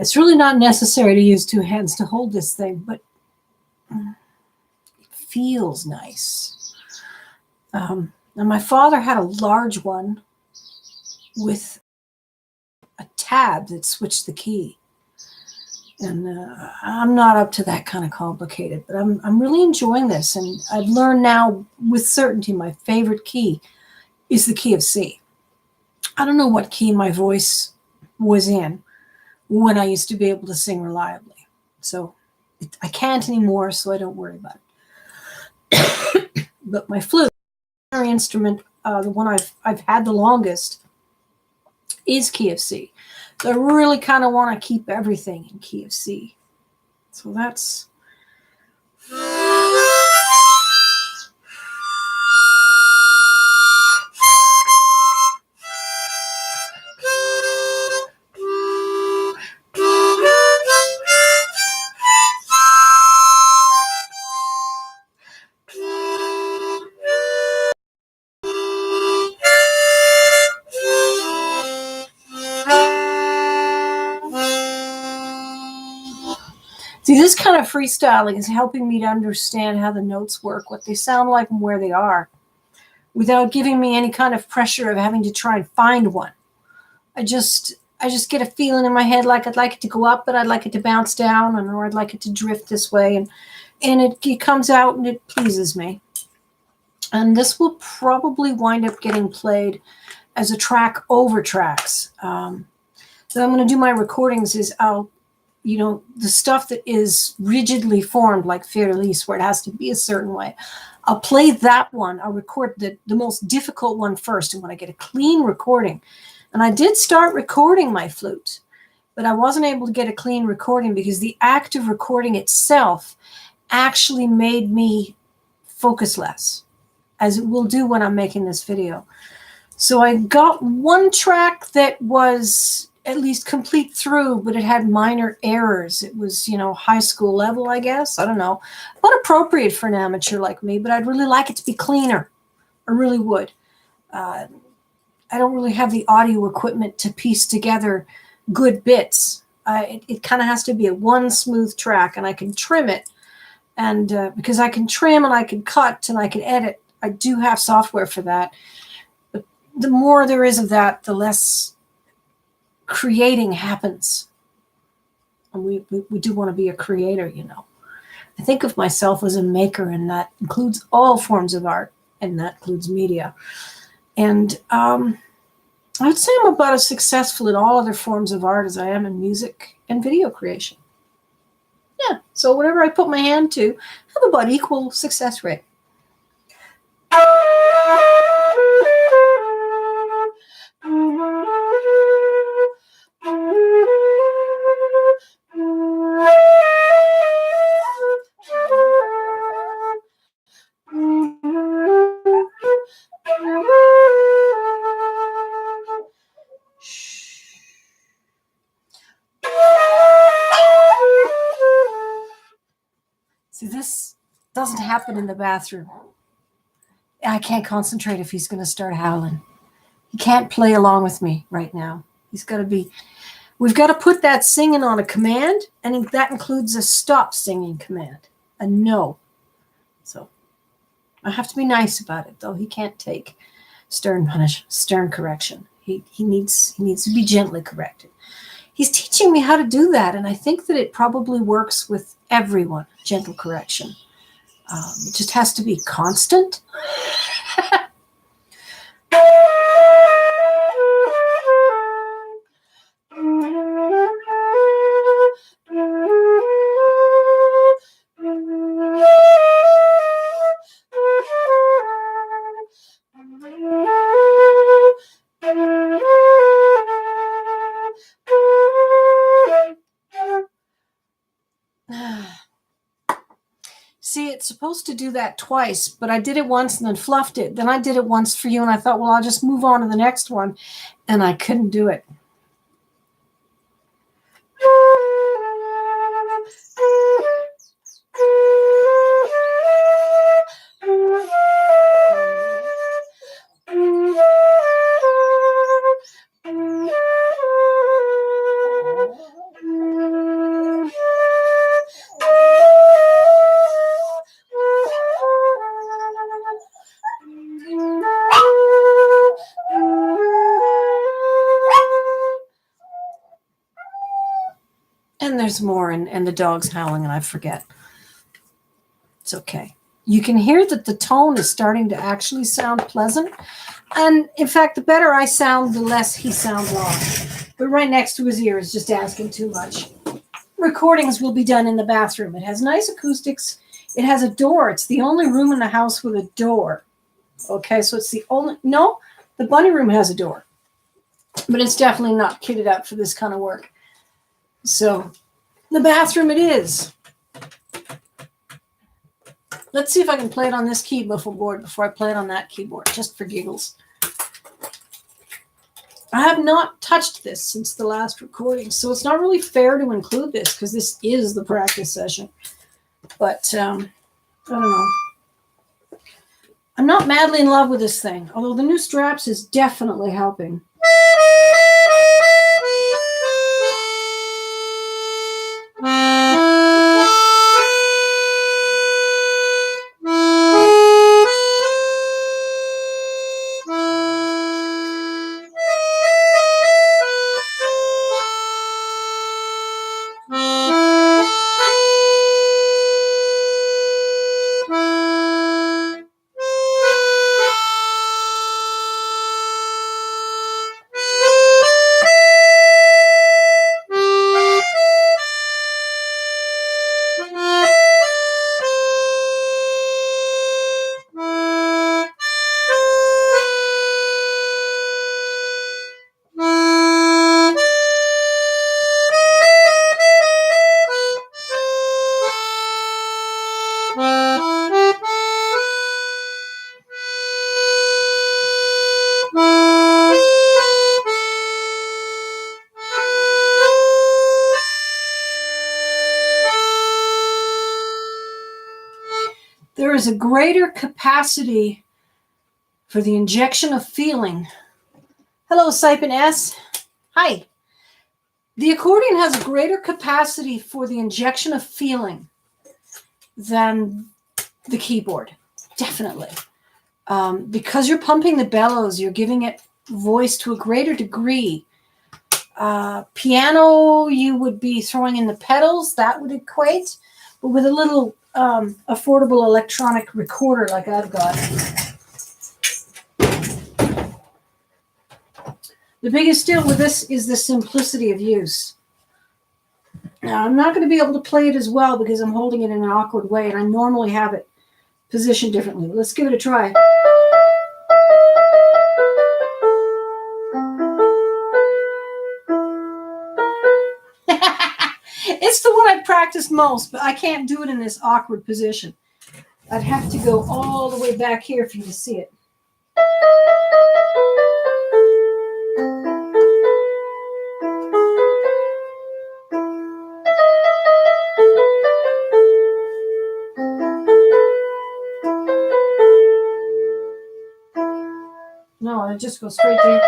It's really not necessary to use two hands to hold this thing, but it feels nice. Now, my father had a large one with a tab that switched the key. And I'm not up to that kind of complicated, but I'm really enjoying this. And I've learned now with certainty my favorite key is the key of C. I don't know what key my voice was in when I used to be able to sing reliably. So I can't anymore, so I don't worry about it. But my flute, my instrument, the one I've had the longest, is key of C. So I really kind of want to keep everything in key of C. So that's... See, this kind of freestyling is helping me to understand how the notes work, what they sound like, and where they are, without giving me any kind of pressure of having to try and find one. I just get a feeling in my head like I'd like it to go up, but I'd like it to bounce down, or I'd like it to drift this way, and it comes out and it pleases me. And this will probably wind up getting played as a track over tracks. So I'm going to do my recordings is the stuff that is rigidly formed like Fier-de-Lys, where it has to be a certain way. I'll play that one. I'll record the most difficult one first. And when I get a clean recording, and I did start recording my flute, but I wasn't able to get a clean recording because the act of recording itself actually made me focus less, as it will do when I'm making this video. So I got one track that was at least complete through, but it had minor errors. It was, high school level, I guess. I don't know. Not appropriate for an amateur like me, but I'd really like it to be cleaner. I really would. I don't really have the audio equipment to piece together good bits. It kind of has to be a one smooth track, and I can trim it. And because I can trim and I can cut and I can edit, I do have software for that. But the more there is of that, the less creating happens. And we do want to be a creator, I think of myself as a maker, and that includes all forms of art, and that includes media. And I'd say I'm about as successful in all other forms of art as I am in music and video creation. Yeah, so whatever I put my hand to, I have about equal success rate. See, this doesn't happen in the bathroom. I can't concentrate if he's going to start howling. He can't play along with me right now. He's got to be... We've got to put that singing on a command, and that includes a stop singing command, a no. So I have to be nice about it, though. He can't take stern correction. He needs to be gently corrected. He's teaching me how to do that, and I think that it probably works with everyone, gentle correction. It just has to be constant. See, it's supposed to do that twice, but I did it once and then fluffed it. Then I did it once for you, and I thought, well, I'll just move on to the next one, and I couldn't do it. then there's more, and the dog's howling, and I forget. It's okay. You can hear that the tone is starting to actually sound pleasant. And in fact, the better I sound, the less he sounds off. But right next to his ear is just asking too much. Recordings will be done in the bathroom. It has nice acoustics. It has a door. It's the only room in the house with a door. Okay, so it's the only... No, the bunny room has a door. But it's definitely not kitted out for this kind of work. So, the bathroom it is. Let's see if I can play it on this keyboard before I play it on that keyboard, just for giggles. I have not touched this since the last recording, so it's not really fair to include this because this is the practice session. But, I don't know. I'm not madly in love with this thing, although the new straps is definitely helping. There is a greater capacity for the injection of feeling. Hello, Saipan S. Hi. The accordion has a greater capacity for the injection of feeling than the keyboard. Definitely. Because you're pumping the bellows, you're giving it voice to a greater degree. Piano, you would be throwing in the pedals. That would equate. But with a little affordable electronic recorder like I've got. The biggest deal with this is the simplicity of use. Now, I'm not going to be able to play it as well because I'm holding it in an awkward way, and I normally have it positioned differently. Let's give it a try. It's the one I've practiced most, but I can't do it in this awkward position. I'd have to go all the way back here for you to see it. No, it just goes straight to...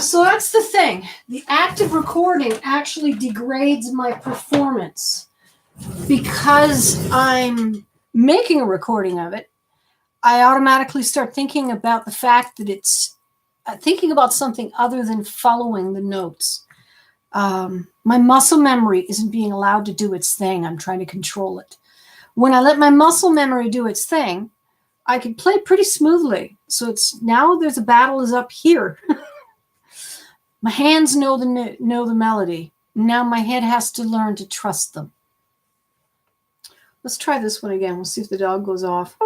So that's the thing. The act of recording actually degrades my performance because I'm making a recording of it. I automatically start thinking about the fact that it's thinking about something other than following the notes. My muscle memory isn't being allowed to do its thing. I'm trying to control it. When I let my muscle memory do its thing, I can play pretty smoothly. So it's now there's a battle is up here. My hands know the melody. Now my head has to learn to trust them. Let's try this one again. We'll see if the dog goes off.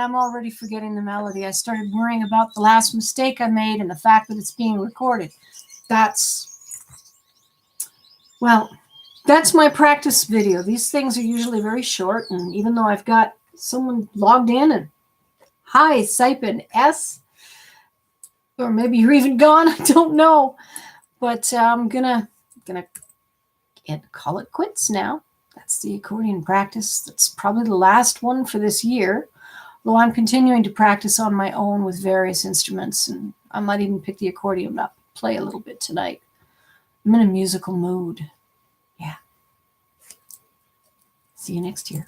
I'm already forgetting the melody. I started worrying about the last mistake I made and the fact that it's being recorded. Well, that's my practice video. These things are usually very short, and even though I've got someone logged in and hi, Saipan S, or maybe you're even gone, I don't know. But I'm gonna call it quits now. That's the accordion practice. That's probably the last one for this year, though I'm continuing to practice on my own with various instruments, and I might even pick the accordion up, play a little bit tonight. I'm in a musical mood. Yeah. See you next year.